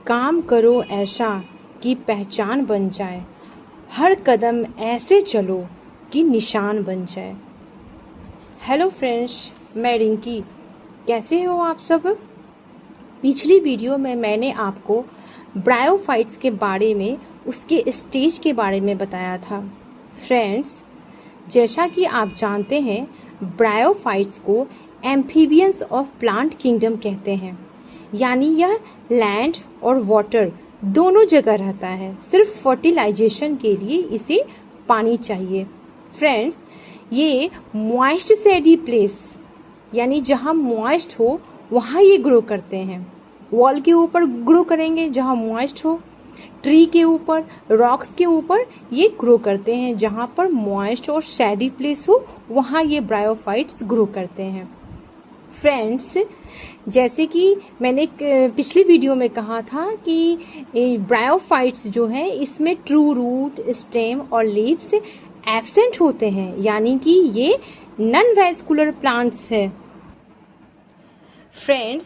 काम करो ऐसा कि पहचान बन जाए, हर कदम ऐसे चलो कि निशान बन जाए। हेलो फ्रेंड्स, मैं रिंकी। कैसे हो आप सब? पिछली वीडियो में मैंने आपको ब्रायोफाइट्स के बारे में, उसके स्टेज के बारे में बताया था। फ्रेंड्स, जैसा कि आप जानते हैं, ब्रायोफाइट्स को एम्फीबियंस ऑफ प्लांट किंगडम कहते हैं, यानी यह लैंड और वाटर दोनों जगह रहता है। सिर्फ फर्टिलाइजेशन के लिए इसे पानी चाहिए। फ्रेंड्स, ये मॉइस्ट सैडी प्लेस, यानी जहाँ मॉइस्ट हो वहाँ ये ग्रो करते हैं। वॉल के ऊपर ग्रो करेंगे जहाँ मॉइस्ट हो, ट्री के ऊपर, रॉक्स के ऊपर ये ग्रो करते हैं। जहाँ पर मॉइस्ट और सैडी प्लेस हो वहाँ ये ब्रायोफाइट्स ग्रो करते हैं। फ्रेंड्स, जैसे कि मैंने पिछली वीडियो में कहा था कि ब्रायोफाइट्स जो है इसमें ट्रू रूट, स्टेम और लीव्स एब्सेंट होते हैं, यानी कि ये नॉन वैस्कुलर प्लांट्स है। फ्रेंड्स,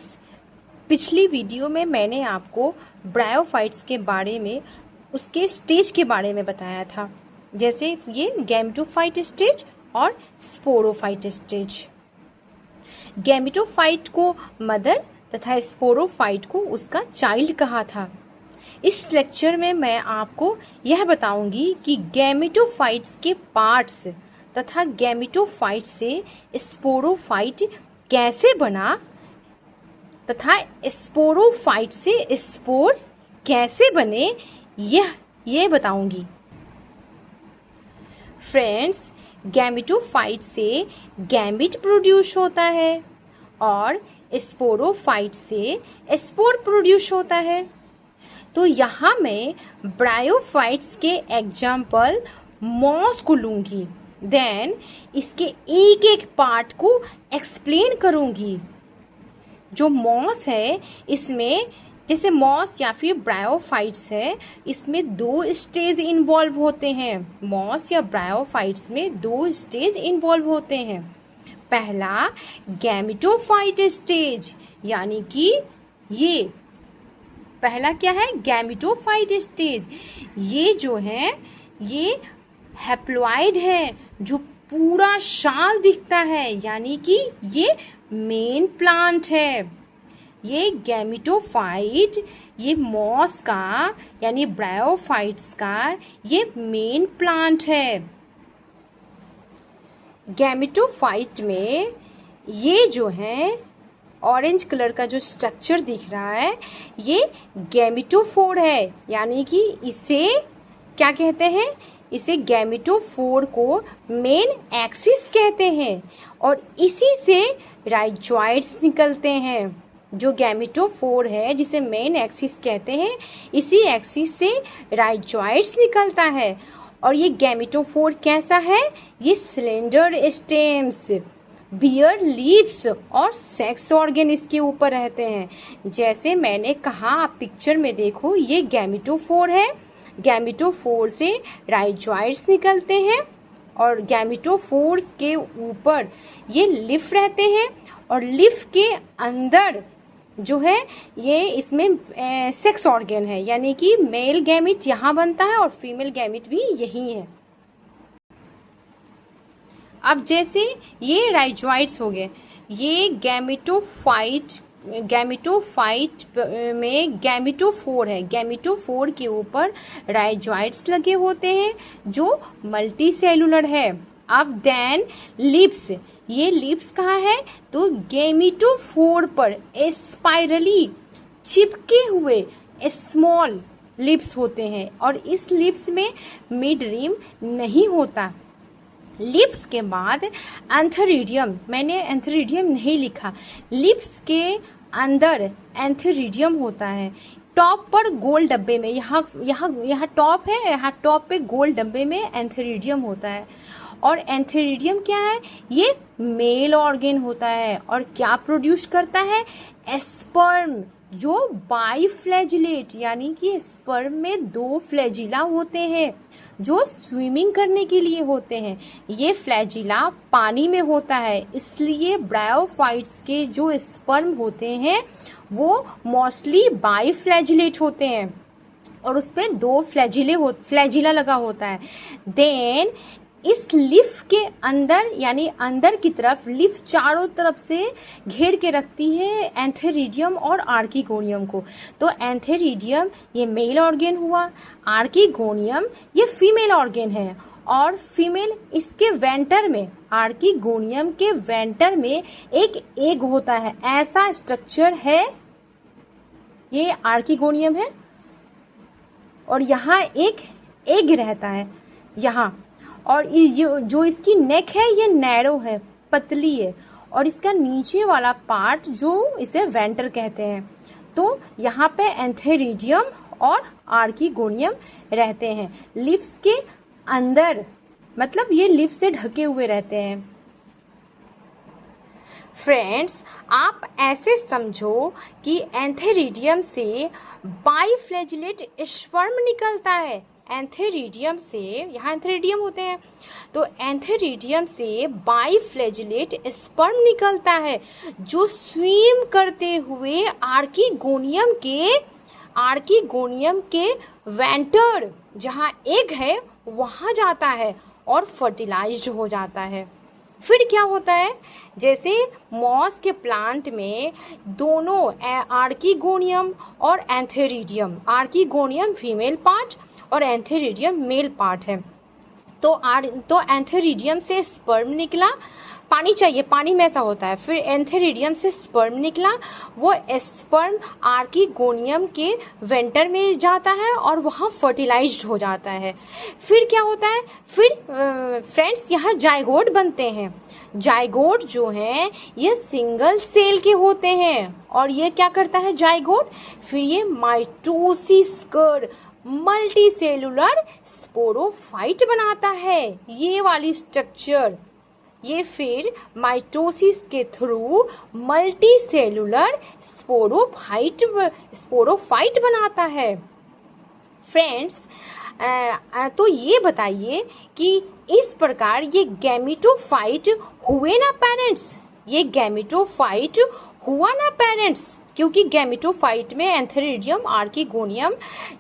पिछली वीडियो में मैंने आपको ब्रायोफाइट्स के बारे में, उसके स्टेज के बारे में बताया था, जैसे ये गैमेटोफाइट स्टेज और स्पोरोफाइट स्टेज। गैमेटोफाइट को मदर तथा स्पोरोफाइट को उसका चाइल्ड कहा था। इस लेक्चर में मैं आपको यह बताऊंगी कि गैमेटोफाइट्स के पार्ट्स तथा गैमेटोफाइट से स्पोरोफाइट कैसे बना तथा स्पोरोफाइट से स्पोर कैसे बने, यह बताऊंगी। फ्रेंड्स, गैमेटोफाइट से गैमीट प्रोड्यूस होता है और स्पोरोफाइट से स्पोर प्रोड्यूस होता है। तो यहाँ मैं ब्रायोफाइट्स के एग्जाम्पल मॉस को लूँगी, देन इसके एक एक पार्ट को एक्सप्लेन करूँगी। जो मॉस है इसमें, जैसे मॉस या फिर ब्रायोफाइट्स है, इसमें दो स्टेज इन्वॉल्व होते हैं। मॉस या ब्रायोफाइट्स में दो स्टेज इन्वॉल्व होते हैं। पहला गैमेटोफाइट स्टेज, यानी कि ये पहला क्या है, गैमेटोफाइट स्टेज। ये जो है ये हैप्लॉइड है, जो पूरा शाल दिखता है, यानी कि ये मेन प्लांट है। ये गैमेटोफाइट, ये मॉस का यानी ब्रायोफाइट्स का ये मेन प्लांट है। गैमेटोफाइट में ये जो है ऑरेंज कलर का जो स्ट्रक्चर दिख रहा है, ये गैमेटोफोर है, यानी कि इसे क्या कहते हैं, इसे गैमेटोफोर को मेन एक्सिस कहते हैं और इसी से राइजॉइड्स निकलते हैं। जो गैमेटोफोर है जिसे मेन एक्सिस कहते हैं, इसी एक्सिस से राइजॉइड्स निकलता है। और ये गैमेटोफोर कैसा है, ये सिलेंडर स्टेम्स, बियर लीव्स और सेक्स ऑर्गन इसके ऊपर रहते हैं। जैसे मैंने कहा, आप पिक्चर में देखो, ये गैमेटोफोर है। गैमेटोफोर से राइजॉइड्स निकलते हैं और गैमेटोफोर के ऊपर ये लिफ रहते हैं और लिफ के अंदर जो है ये इसमें सेक्स ऑर्गन है, यानी कि मेल गैमिट यहाँ बनता है और फीमेल गैमिट भी यही है। अब जैसे ये राइजॉइड्स हो गए, ये गैमेटोफाइट में गैमेटोफोर है। गैमेटोफोर के ऊपर राइजॉइड्स लगे होते हैं जो मल्टी सेलुलर है। अब देन लिप्स, ये लिप्स कहाँ है, तो गैमेटोफोर पर स्पाइरली चिपके हुए स्मॉल लिप्स होते हैं और इस लिप्स में मिड रिम नहीं होता। लिप्स के बाद एंथेरिडियम, मैंने एंथेरिडियम नहीं लिखा, लिप्स के अंदर एंथेरिडियम होता है। टॉप पर गोल डब्बे में, यहाँ टॉप है, यहाँ टॉप पे गोल डब्बे में एंथेरिडियम होता है। और एंथेरिडियम क्या है, ये मेल ऑर्गन होता है और क्या प्रोड्यूस करता है, स्पर्म, जो बाइफ्लैजिलेट, यानी कि स्पर्म में दो फ्लैजिला होते हैं जो स्विमिंग करने के लिए होते हैं। ये फ्लैजिला पानी में होता है, इसलिए ब्रायोफाइट्स के जो स्पर्म होते हैं वो मोस्टली बाईफ्लैजिलेट होते हैं और उस पे 2 फ्लैजिला लगा होता है। देन इस लिफ के अंदर यानी अंदर की तरफ लिफ चारों तरफ से घेर के रखती है एंथेरिडियम और आर्कीगोनियम को। तो एंथेरिडियम ये मेल ऑर्गेन हुआ, आर्कीगोनियम ये फीमेल ऑर्गेन है। और फीमेल इसके वेंटर में, आर्कीगोनियम के वेंटर में एक एग होता है, ऐसा स्ट्रक्चर है, ये आर्कीगोनियम है और यहाँ एक एग रहता है यहाँ। और जो इसकी नेक है ये नैरो है, पतली है, और इसका नीचे वाला पार्ट जो इसे वेंटर कहते हैं। तो यहाँ पे एंथेरिडियम और आर्कीगोनियम रहते हैं लिप्स के अंदर, मतलब ये लिप से ढके हुए रहते हैं। फ्रेंड्स, आप ऐसे समझो कि एंथेरिडियम से बाईफ्लैजिलेट स्पर्म निकलता है। एंथेरिडियम से, यहाँ एंथेरिडियम होते हैं, तो एंथेरिडियम से बाईफ्लैजिलेट स्पर्म निकलता है जो स्विम करते हुए आर्कीगोनियम के वेंटर जहाँ एग है वहाँ जाता है और फर्टिलाइज्ड हो जाता है। फिर क्या होता है, जैसे मॉस के प्लांट में दोनों आर्कीगोनियम और एंथेरिडियम, आर्कीगोनियम फीमेल पार्ट और एंथेरिडियम मेल पार्ट है। तो एंथेरिडियम से स्पर्म निकला, पानी चाहिए, पानी में ऐसा होता है। फिर एंथेरिडियम से स्पर्म निकला, वो स्पर्म आर्कीगोनियम के वेंटर में जाता है और वहाँ फर्टिलाइज्ड हो जाता है। फिर क्या होता है, फिर फ्रेंड्स यहाँ जाइगोट बनते हैं। जाइगोट जो हैं ये सिंगल सेल के होते हैं और ये क्या करता है जाइगोट, फिर ये माइटोसिस कर मल्टी सेलुलर स्पोरोफाइट बनाता है। ये वाली स्ट्रक्चर ये फिर माइटोसिस के थ्रू मल्टी सेलुलर स्पोरोफाइट बनाता है। फ्रेंड्स, तो ये बताइए कि इस प्रकार ये गैमेटोफाइट हुए ना पेरेंट्स, ये गैमेटोफाइट हुआ ना पेरेंट्स, क्योंकि गैमेटोफाइट में एंथेरिडियम आर्कीगोनियम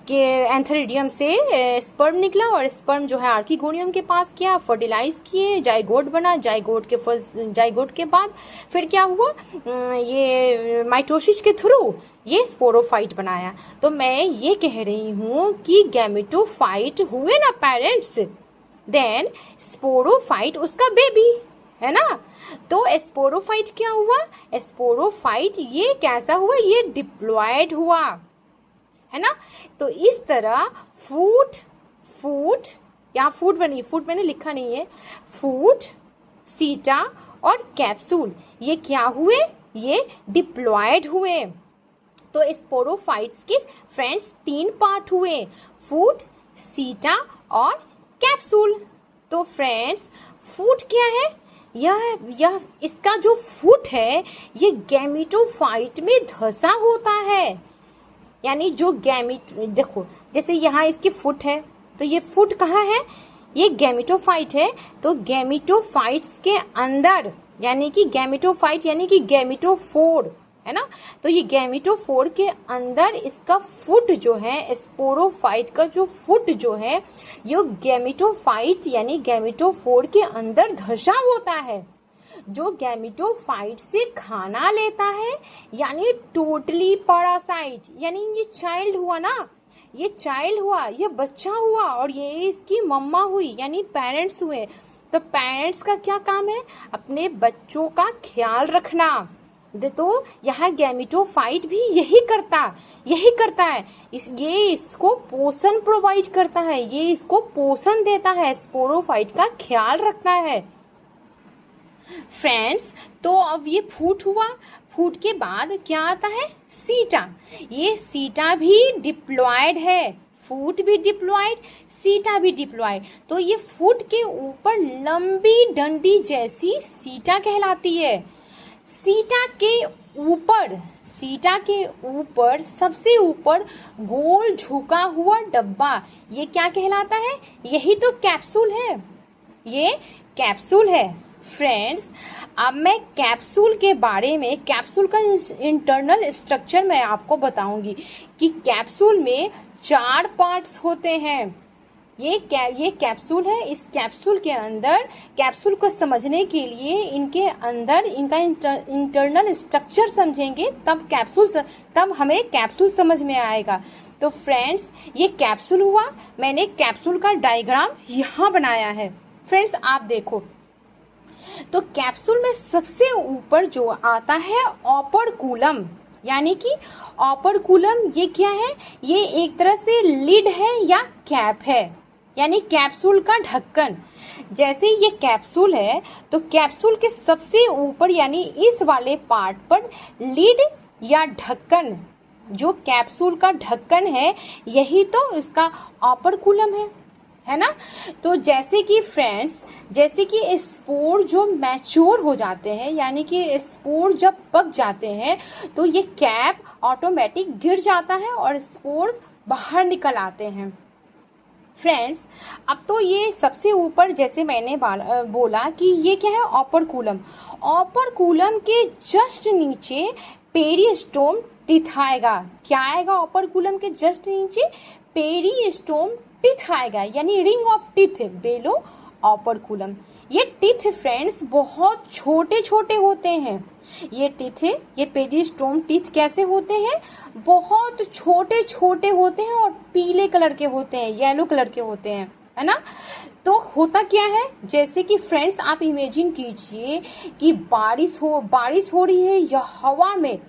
के एंथेरिडियम से स्पर्म निकला और स्पर्म जो है आर्कीगोनियम के पास किया, फर्टिलाइज किए, जाइगोट बना, जाइगोट के बाद फिर क्या हुआ, ये माइटोसिस के थ्रू ये स्पोरोफाइट बनाया। तो मैं ये कह रही हूँ कि गैमेटोफाइट हुए ना पेरेंट्स, देन स्पोरोफाइट उसका बेबी है ना। तो स्पोरोफाइट क्या हुआ, स्पोरोफाइट ये कैसा हुआ, ये डिप्लॉयड हुआ है ना। तो इस तरह फूट यहाँ फूट बनी, फूट मैंने लिखा नहीं है, फूट, सीटा और कैप्सूल ये क्या हुए, ये डिप्लॉयड हुए। तो स्पोरोफाइट्स के फ्रेंड्स 3 पार्ट हुए, फूट, सीटा और कैप्सूल। तो फ्रेंड्स फूट क्या है, यह इसका जो फुट है ये गैमेटोफाइट में धंसा होता है। यानी जो देखो जैसे यहाँ इसकी फुट है, तो ये फुट कहाँ है, ये गैमेटोफाइट है। तो गैमेटोफाइट्स के अंदर यानी कि गैमेटोफाइट यानी कि गैमेटोफोर है ना। तो ये गैमेटोफोर के अंदर इसका फुट जो है, स्पोरोफाइट का जो फुट जो है, ये गैमेटोफाइट यानी गैमेटोफोर के अंदर धंसा होता है, जो गैमेटोफाइट से खाना लेता है, यानी टोटली पैरासाइट। यानी ये चाइल्ड हुआ ना, ये चाइल्ड हुआ, ये बच्चा हुआ और ये इसकी मम्मा हुई यानी पेरेंट्स हुए। तो पेरेंट्स का क्या काम है, अपने बच्चों का ख्याल रखना। तो यहाँ गैमेटोफाइट भी यही करता है, ये इसको पोषण प्रोवाइड करता है, ये इसको पोषण देता है, स्पोरोफाइट का ख्याल रखना है। फ्रेंड्स, तो अब ये फूट हुआ, फूट के बाद क्या आता है, सीटा। ये सीटा भी डिप्लॉयड है, फूट भी डिप्लॉयड, सीटा भी डिप्लॉयड। तो ये फूट के ऊपर लंबी डंडी जैसी सीटा कहलाती है। सीटा के ऊपर सबसे ऊपर गोल झुका हुआ डब्बा, ये क्या कहलाता है, यही तो कैप्सूल है, ये कैप्सूल है। फ्रेंड्स, अब मैं कैप्सूल के बारे में, कैप्सूल का इंटरनल स्ट्रक्चर मैं आपको बताऊंगी कि कैप्सूल में 4 पार्ट्स होते हैं। ये कैप्सूल है। इस कैप्सूल के अंदर, कैप्सूल को समझने के लिए इनके अंदर इनका इंटरनल स्ट्रक्चर समझेंगे तब हमें कैप्सूल समझ में आएगा। तो फ्रेंड्स, ये कैप्सूल हुआ। मैंने कैप्सूल का डायग्राम यहाँ बनाया है। फ्रेंड्स, आप देखो तो कैप्सूल में सबसे ऊपर जो आता है ओपर्कुलम, यानी कि ओपर्कुलम ये क्या है? ये एक तरह से लिड है या कैप है, यानी कैप्सूल का ढक्कन। जैसे ये कैप्सूल है तो कैप्सूल के सबसे ऊपर यानी इस वाले पार्ट पर लिड या ढक्कन, जो कैप्सूल का ढक्कन है, यही तो इसका ओपर्कुलम है ना। तो जैसे कि फ्रेंड्स, जैसे कि स्पोर जो मैच्योर हो जाते हैं, यानी कि स्पोर जब पक जाते हैं तो ये कैप ऑटोमेटिक गिर जाता है और स्पोर्स बाहर निकल आते हैं। फ्रेंड्स, अब तो ये सबसे ऊपर जैसे मैंने बोला कि ये क्या है? ओपर्कुलम। ओपर्कुलम के जस्ट नीचे पेरिस्टोम टिथ आएगा। क्या आएगा? ओपर्कुलम के जस्ट नीचे पेरिस्टोम टिथ आएगा, यानी रिंग ऑफ टिथ बेलो ओपर्कुलम। ये टिथ फ्रेंड्स बहुत छोटे छोटे होते हैं। ये टिथ है, ये पेरिस्टोम टिथ कैसे होते हैं? बहुत छोटे छोटे होते हैं और पीले कलर के होते हैं, येलो कलर के होते हैं, है ना। तो होता क्या है, जैसे कि फ्रेंड्स आप इमेजिन कीजिए कि बारिश हो रही है या हवा में,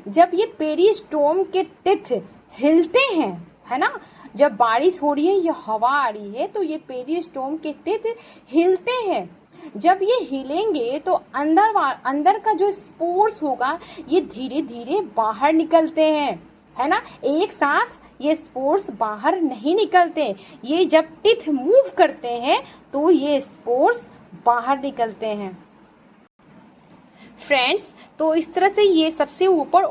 जब ये पेरिस्टोम के टिथ हिलते हैं, है ना, जब बारिश हो रही है या हवा आ रही है तो ये पेरिस्टोम के टिथ हिलते हैं। जब ये हिलेंगे तो अंदर का जो स्पोर्स होगा ये धीरे धीरे बाहर निकलते हैं, है ना। एक साथ ये स्पोर्स बाहर नहीं निकलते, ये जब टिथ मूव करते हैं तो ये स्पोर्स बाहर निकलते हैं। फ्रेंड्स, तो इस तरह से ये सबसे ऊपर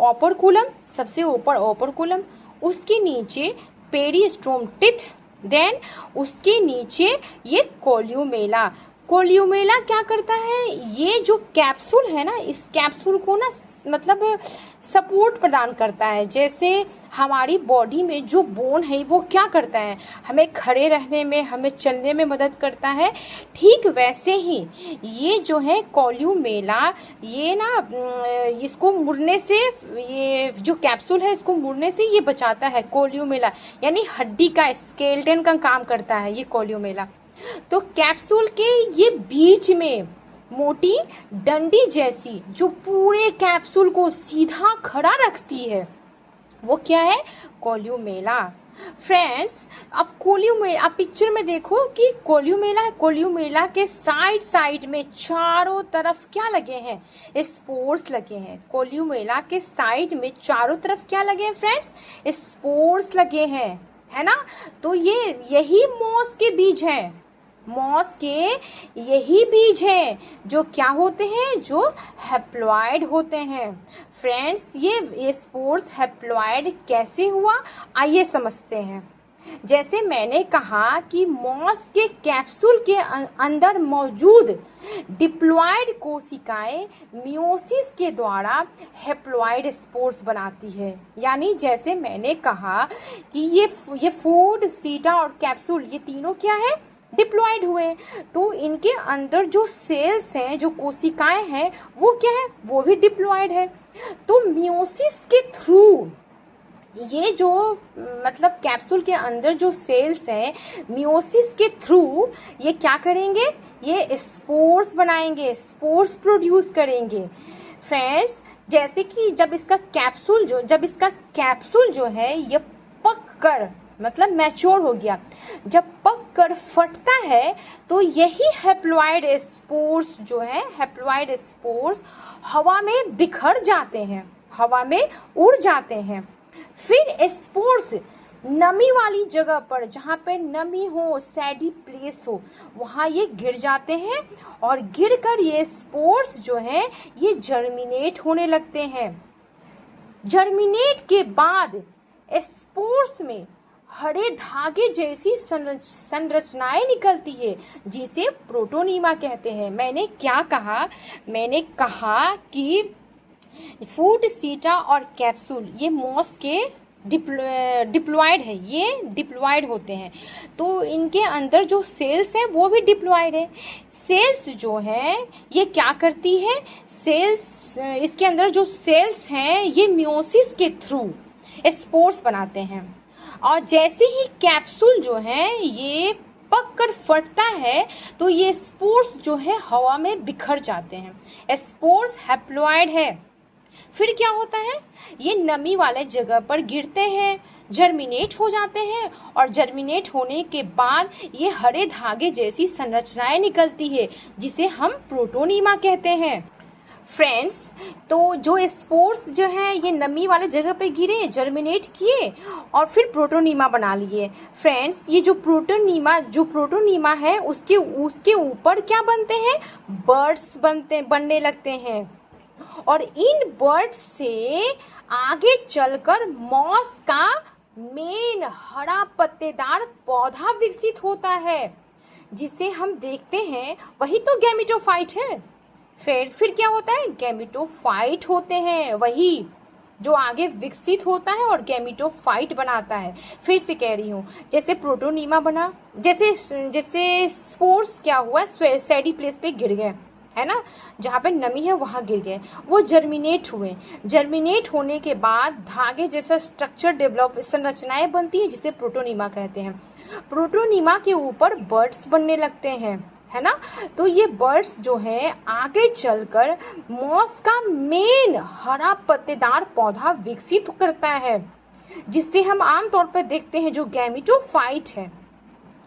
ओपर्कुलम, उसके नीचे पेरिस्टोम टिथ, देन उसके नीचे ये कोल्यूमेला। कोल्यूमेला क्या करता है? ये जो कैप्सूल है ना, इस कैप्सूल को ना मतलब सपोर्ट प्रदान करता है। जैसे हमारी बॉडी में जो बोन है वो क्या करता है? हमें खड़े रहने में, हमें चलने में मदद करता है। ठीक वैसे ही ये जो है कोल्यूमेला, ये ना इसको मुड़ने से, ये जो कैप्सूल है इसको मुड़ने से ये बचाता है। कोल्यूमेला यानी हड्डी का, स्केलेटन का काम करता है ये कोल्यूमेला। तो कैप्सूल के ये बीच में मोटी डंडी जैसी जो पूरे कैप्सूल को सीधा खड़ा रखती है, वो क्या है? कोल्यूमेला। फ्रेंड्स, अब कोल्यूमेला, आप पिक्चर में देखो कि कोल्यूमेला है। कोल्यूमेला के साइड में चारों तरफ क्या लगे हैं? स्पोर्स लगे हैं। कोल्यूमेला के साइड में चारों तरफ क्या लगे हैं फ्रेंड्स? स्पोर्स लगे हैं, है ना। तो ये यही मॉस के बीज हैं। मॉस के यही बीज हैं जो क्या होते हैं? जो हैप्लॉइड होते हैं। फ्रेंड्स, ये स्पोर्स हैप्लॉइड कैसे हुआ, आइए समझते हैं। जैसे मैंने कहा कि मॉस के कैप्सूल के अंदर मौजूद डिप्लॉइड कोशिकाएं मियोसिस के द्वारा हैप्लॉइड स्पोर्स बनाती है। यानी जैसे मैंने कहा कि ये फूड, सीटा और कैप्सूल, ये तीनों क्या है? डिप्लॉइड हुए। तो इनके अंदर जो सेल्स हैं, जो कोशिकाएं हैं, वो क्या है? वो भी डिप्लॉइड है। तो मियोसिस के थ्रू ये जो मतलब कैप्सूल के अंदर जो सेल्स हैं, मियोसिस के थ्रू ये क्या करेंगे? ये स्पोर्स बनाएंगे, स्पोर्स प्रोड्यूस करेंगे। फ्रेंड्स, जैसे कि जब इसका कैप्सूल जो है ये पक कर मतलब मैच्योर हो गया, जब पक कर फटता है तो यही हैप्लॉइड स्पोर्स जो है, हैप्लॉइड स्पोर्स हवा में बिखर जाते हैं, हवा में उड़ जाते हैं। फिर स्पोर्स नमी वाली जगह पर, जहाँ पे नमी हो, सैडी प्लेस हो, वहाँ ये गिर जाते हैं और गिरकर ये स्पोर्स जो है ये जर्मिनेट होने लगते हैं। जर्मिनेट के बाद स्पोर्स में हरे धागे जैसी संरचनाएं निकलती है जिसे प्रोटोनीमा कहते हैं। मैंने कहा कि फूड, सीटा और कैप्सूल ये मॉस के डिप्लॉयड है, ये डिप्लॉयड होते हैं। तो इनके अंदर जो सेल्स है वो भी डिप्लॉयड है। सेल्स जो है ये क्या करती है, इसके अंदर जो सेल्स हैं ये मियोसिस के थ्रू स्पोर्स बनाते हैं, और जैसे ही कैप्सूल जो है ये पक कर फटता है तो ये स्पोर्स जो है हवा में बिखर जाते हैं। स्पोर्स हैप्लॉयड है। फिर क्या होता है, ये नमी वाले जगह पर गिरते हैं, जर्मिनेट हो जाते हैं, और जर्मिनेट होने के बाद ये हरे धागे जैसी संरचनाएं निकलती है जिसे हम प्रोटोनीमा कहते हैं। फ्रेंड्स, तो जो स्पोर्स जो है ये नमी वाले जगह पे गिरे, जर्मिनेट किए और फिर प्रोटोनीमा बना लिए। फ्रेंड्स, ये जो प्रोटोनीमा है उसके ऊपर क्या बनते हैं, बर्ड्स बनने लगते हैं, और इन बर्ड्स से आगे चलकर मॉस का मेन हरा पत्तेदार पौधा विकसित होता है जिसे हम देखते हैं, वही तो गैमेटोफाइट है। फिर क्या होता है, गैमेटोफाइट होते हैं, वही जो आगे विकसित होता है और गैमेटोफाइट बनाता है। फिर से कह रही हूँ, जैसे प्रोटोनीमा बना, जैसे स्पोर्स क्या हुआ, सैडी प्लेस पे गिर गए, है ना, जहाँ पे नमी है वहाँ गिर गए, वो जर्मिनेट हुए। जर्मिनेट होने के बाद धागे जैसा स्ट्रक्चर डेवलप, संरचनाएं बनती है जिसे प्रोटोनीमा कहते हैं। प्रोटोनीमा के ऊपर बर्ड्स बनने लगते हैं, है ना। तो ये बर्ड्स जो है आगे चलकर मॉस का मेन हरा पत्तेदार पौधा विकसित करता है जिससे हम आमतौर पर देखते हैं, जो गैमेटोफाइट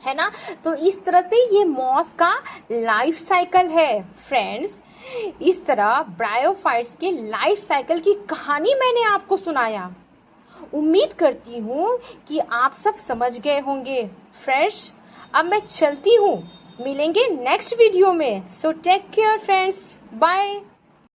है ना। तो इस तरह से ये मॉस का लाइफ साइकिल है। फ्रेंड्स, इस तरह ब्रायोफाइट्स के लाइफ साइकिल की कहानी मैंने आपको सुनाया। उम्मीद करती हूँ कि आप सब समझ गए होंगे। फ्रेंड्स, अब मैं चलती हूँ, मिलेंगे नेक्स्ट वीडियो में। So take care friends, bye.